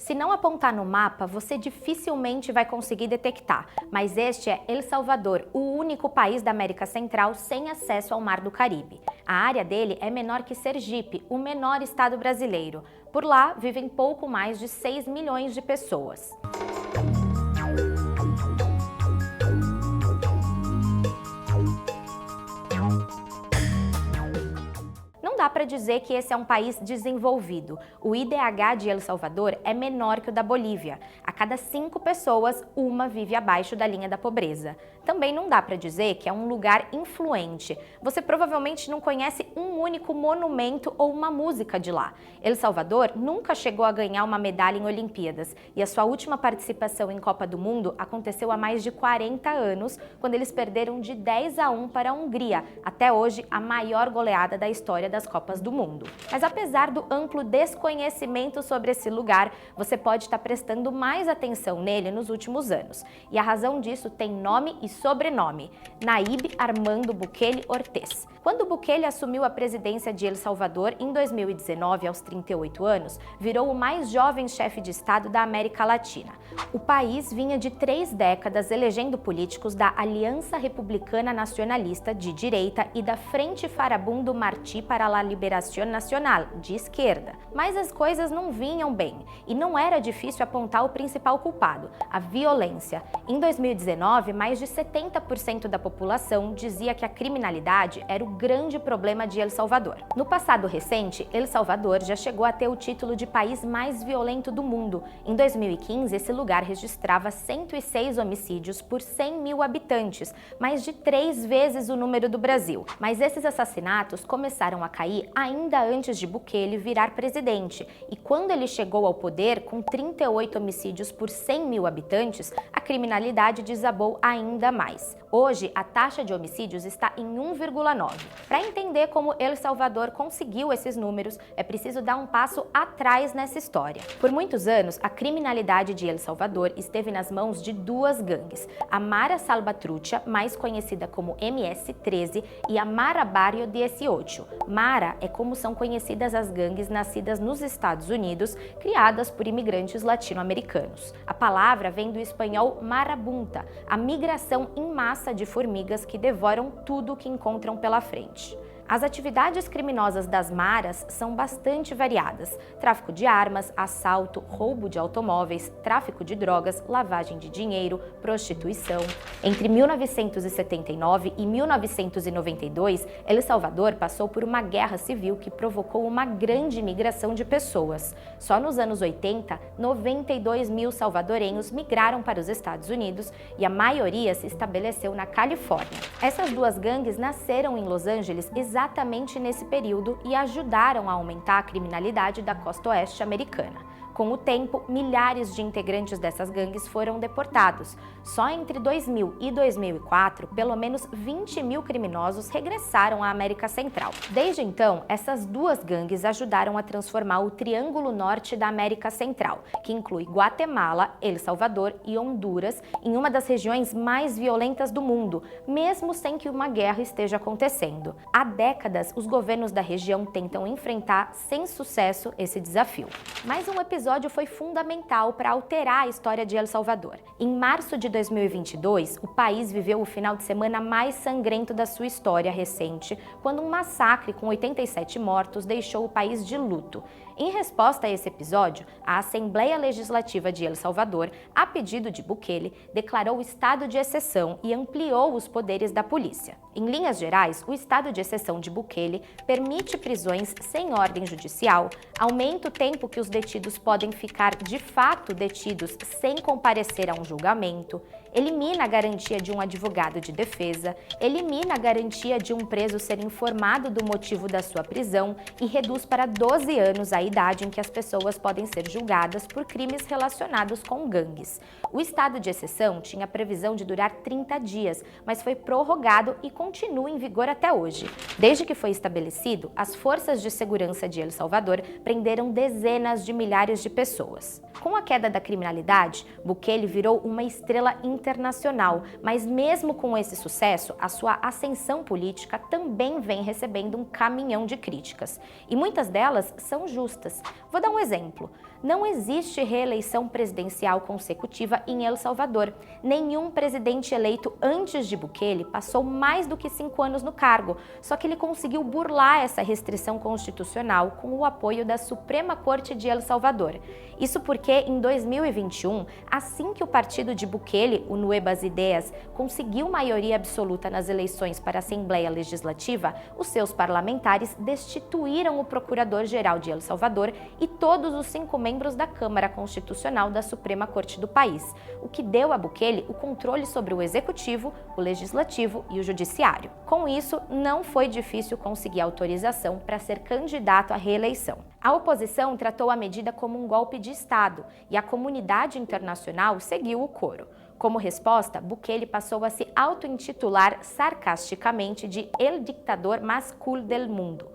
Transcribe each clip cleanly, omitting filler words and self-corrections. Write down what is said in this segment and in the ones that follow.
Se não apontar no mapa, você dificilmente vai conseguir detectar, mas este é El Salvador, o único país da América Central sem acesso ao Mar do Caribe. A área dele é menor que Sergipe, o menor estado brasileiro. Por lá, vivem pouco mais de 6 milhões de pessoas. Não dá para dizer que esse é um país desenvolvido. O IDH de El Salvador é menor que o da Bolívia. A cada 5 pessoas, uma vive abaixo da linha da pobreza. Também não dá para dizer que é um lugar influente. Você provavelmente não conhece um único monumento ou uma música de lá. El Salvador nunca chegou a ganhar uma medalha em Olimpíadas e a sua última participação em Copa do Mundo aconteceu há mais de 40 anos, quando eles perderam de 10-1 para a Hungria, até hoje a maior goleada da história das Copas do Mundo. Mas apesar do amplo desconhecimento sobre esse lugar, você pode estar prestando mais atenção nele nos últimos anos. E a razão disso tem nome e sobrenome: Nayib Armando Bukele Ortiz. Quando Bukele assumiu a presidência de El Salvador em 2019, aos 38 anos, virou o mais jovem chefe de Estado da América Latina. O país vinha de 3 décadas elegendo políticos da Aliança Republicana Nacionalista, de direita, e da Frente Farabundo Martí para la Liberación Nacional, de esquerda. Mas as coisas não vinham bem, e não era difícil apontar o principal culpado: a violência. Em 2019, mais de 70% da população dizia que a criminalidade era o grande problema de El Salvador. No passado recente, El Salvador já chegou a ter o título de país mais violento do mundo. Em 2015, esse lugar registrava 106 homicídios por 100 mil habitantes, mais de 3 vezes o número do Brasil. Mas esses assassinatos começaram a cair ainda antes de Bukele virar presidente, e quando ele chegou ao poder, com 38 homicídios por 100 mil habitantes, a criminalidade desabou ainda mais. Hoje, a taxa de homicídios está em 1,9. Para entender como El Salvador conseguiu esses números, é preciso dar um passo atrás nessa história. Por muitos anos, a criminalidade de El Salvador esteve nas mãos de 2 gangues: a Mara Salvatrucha, mais conhecida como MS-13, e a Mara Barrio 18. Mara é como são conhecidas as gangues nascidas nos Estados Unidos, criadas por imigrantes latino-americanos. A palavra vem do espanhol marabunta, a migração em massa de formigas que devoram tudo que encontram pela frente. As atividades criminosas das maras são bastante variadas: tráfico de armas, assalto, roubo de automóveis, tráfico de drogas, lavagem de dinheiro, prostituição. Entre 1979 e 1992, El Salvador passou por uma guerra civil que provocou uma grande migração de pessoas. Só nos anos 80, 92 mil salvadorenhos migraram para os Estados Unidos e a maioria se estabeleceu na Califórnia. Essas 2 gangues nasceram em Los Angeles exatamente nesse período e ajudaram a aumentar a criminalidade da costa oeste americana. Com o tempo, milhares de integrantes dessas gangues foram deportados. Só entre 2000 e 2004, pelo menos 20 mil criminosos regressaram à América Central. Desde então, essas 2 gangues ajudaram a transformar o Triângulo Norte da América Central, que inclui Guatemala, El Salvador e Honduras, em uma das regiões mais violentas do mundo, mesmo sem que uma guerra esteja acontecendo. Há décadas, os governos da região tentam enfrentar sem sucesso esse desafio. Mais um episódio foi fundamental para alterar a história de El Salvador. Em março de 2022, o país viveu o final de semana mais sangrento da sua história recente, quando um massacre com 87 mortos deixou o país de luto. Em resposta a esse episódio, a Assembleia Legislativa de El Salvador, a pedido de Bukele, declarou estado de exceção e ampliou os poderes da polícia. Em linhas gerais, o estado de exceção de Bukele permite prisões sem ordem judicial, aumenta o tempo que os detidos podem ficar de fato detidos sem comparecer a um julgamento, elimina a garantia de um advogado de defesa, elimina a garantia de um preso ser informado do motivo da sua prisão e reduz para 12 anos a idade em que as pessoas podem ser julgadas por crimes relacionados com gangues. O estado de exceção tinha previsão de durar 30 dias, mas foi prorrogado e continua em vigor até hoje. Desde que foi estabelecido, as forças de segurança de El Salvador prenderam dezenas de milhares de pessoas. Com a queda da criminalidade, Bukele virou uma estrela internacional, mas mesmo com esse sucesso, a sua ascensão política também vem recebendo um caminhão de críticas. E muitas delas são justas. Vou dar um exemplo. Não existe reeleição presidencial consecutiva em El Salvador. Nenhum presidente eleito antes de Bukele passou mais do que 5 anos no cargo, só que ele conseguiu burlar essa restrição constitucional com o apoio da Suprema Corte de El Salvador. Isso porque, em 2021, assim que o partido de Bukele, o Nuevas Ideas, conseguiu maioria absoluta nas eleições para a Assembleia Legislativa, os seus parlamentares destituíram o Procurador-Geral de El Salvador e todos os 5 membros da Câmara Constitucional da Suprema Corte do país, o que deu a Bukele o controle sobre o Executivo, o Legislativo e o Judiciário. Com isso, não foi difícil conseguir autorização para ser candidato à reeleição. A oposição tratou a medida como um golpe de Estado e a comunidade internacional seguiu o coro. Como resposta, Bukele passou a se auto-intitular sarcasticamente de El Dictador Más Cool del Mundo.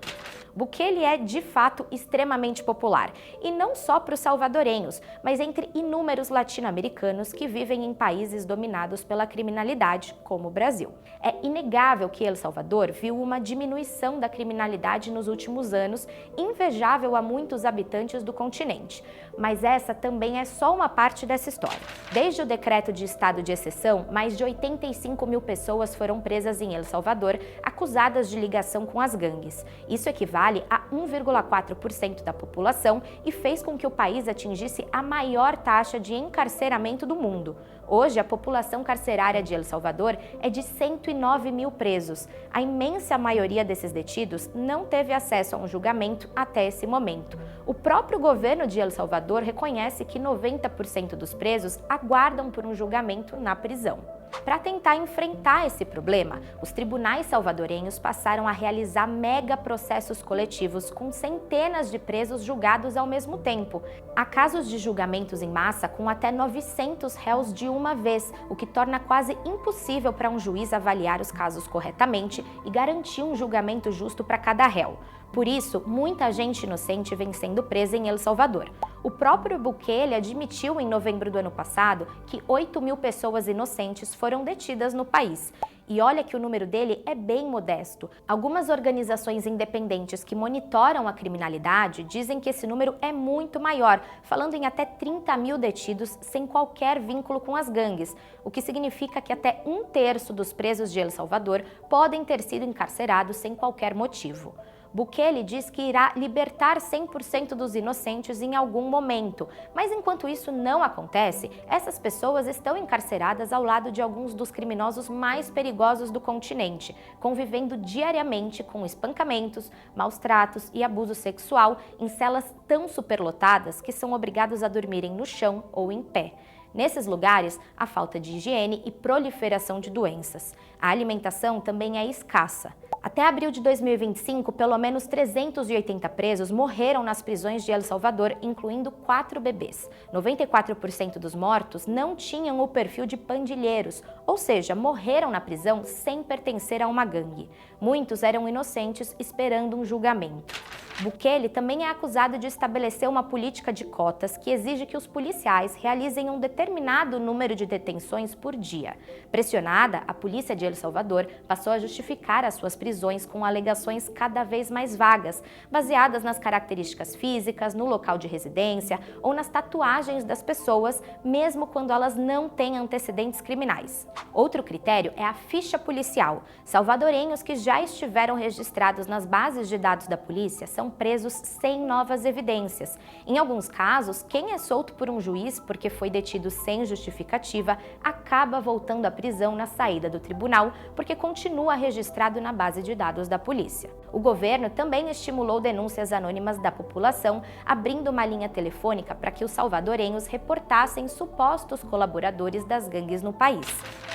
Bukele é, de fato, extremamente popular, e não só para os salvadorenhos, mas entre inúmeros latino-americanos que vivem em países dominados pela criminalidade, como o Brasil. É inegável que El Salvador viu uma diminuição da criminalidade nos últimos anos, invejável a muitos habitantes do continente. Mas essa também é só uma parte dessa história. Desde o decreto de estado de exceção, mais de 85 mil pessoas foram presas em El Salvador, acusadas de ligação com as gangues. Isso equivale a 1,4% da população e fez com que o país atingisse a maior taxa de encarceramento do mundo. Hoje, a população carcerária de El Salvador é de 109 mil presos. A imensa maioria desses detidos não teve acesso a um julgamento até esse momento. O próprio governo de El Salvador reconhece que 90% dos presos aguardam por um julgamento na prisão. Para tentar enfrentar esse problema, os tribunais salvadorenhos passaram a realizar mega processos coletivos com centenas de presos julgados ao mesmo tempo. Há casos de julgamentos em massa com até 900 réus de uma vez, o que torna quase impossível para um juiz avaliar os casos corretamente e garantir um julgamento justo para cada réu. Por isso, muita gente inocente vem sendo presa em El Salvador. O próprio Bukele admitiu em novembro do ano passado que 8 mil pessoas inocentes foram detidas no país. E olha que o número dele é bem modesto. Algumas organizações independentes que monitoram a criminalidade dizem que esse número é muito maior, falando em até 30 mil detidos sem qualquer vínculo com as gangues, o que significa que até 1/3 dos presos de El Salvador podem ter sido encarcerados sem qualquer motivo. Bukele diz que irá libertar 100% dos inocentes em algum momento, mas enquanto isso não acontece, essas pessoas estão encarceradas ao lado de alguns dos criminosos mais perigosos do continente, convivendo diariamente com espancamentos, maus tratos e abuso sexual em celas tão superlotadas que são obrigados a dormirem no chão ou em pé. Nesses lugares, há falta de higiene e proliferação de doenças. A alimentação também é escassa. Até abril de 2025, pelo menos 380 presos morreram nas prisões de El Salvador, incluindo 4 bebês. 94% dos mortos não tinham o perfil de pandilheiros, ou seja, morreram na prisão sem pertencer a uma gangue. Muitos eram inocentes esperando um julgamento. Bukele também é acusado de estabelecer uma política de cotas que exige que os policiais realizem um determinado número de detenções por dia. Pressionada, a polícia de El Salvador passou a justificar as suas prisões com alegações cada vez mais vagas, baseadas nas características físicas, no local de residência ou nas tatuagens das pessoas, mesmo quando elas não têm antecedentes criminais. Outro critério é a ficha policial. Salvadorenhos que já estiveram registrados nas bases de dados da polícia são presos sem novas evidências. Em alguns casos, quem é solto por um juiz porque foi detido sem justificativa acaba voltando à prisão na saída do tribunal porque continua registrado na base de dados da polícia. O governo também estimulou denúncias anônimas da população, abrindo uma linha telefônica para que os salvadorenhos reportassem supostos colaboradores das gangues no país.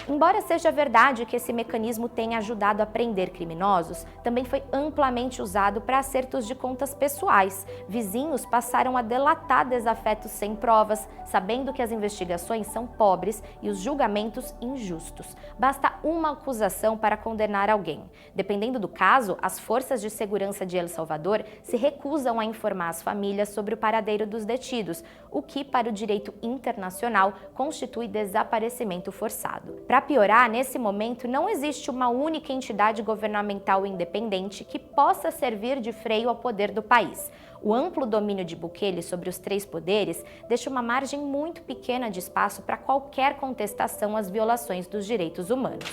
Embora seja verdade que esse mecanismo tenha ajudado a prender criminosos, também foi amplamente usado para acertos de contas pessoais. Vizinhos passaram a delatar desafetos sem provas, sabendo que as investigações são pobres e os julgamentos injustos. Basta uma acusação para condenar alguém. Dependendo do caso, as forças de segurança de El Salvador se recusam a informar as famílias sobre o paradeiro dos detidos, o que, para o direito internacional, constitui desaparecimento forçado. Para piorar, nesse momento não existe uma única entidade governamental independente que possa servir de freio ao poder do país. O amplo domínio de Bukele sobre os três poderes deixa uma margem muito pequena de espaço para qualquer contestação às violações dos direitos humanos.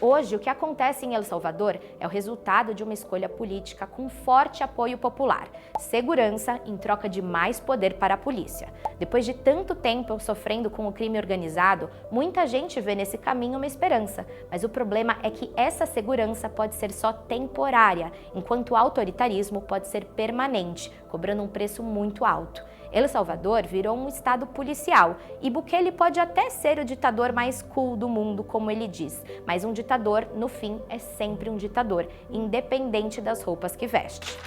Hoje, o que acontece em El Salvador é o resultado de uma escolha política com forte apoio popular, segurança em troca de mais poder para a polícia. Depois de tanto tempo sofrendo com o crime organizado, muita gente vê nesse caminho uma esperança, mas o problema é que essa segurança pode ser só temporária, enquanto o autoritarismo pode ser permanente, cobrando um preço muito alto. El Salvador virou um estado policial e Bukele pode até ser o ditador mais cool do mundo, como ele diz, mas um ditador, no fim, é sempre um ditador, independente das roupas que veste.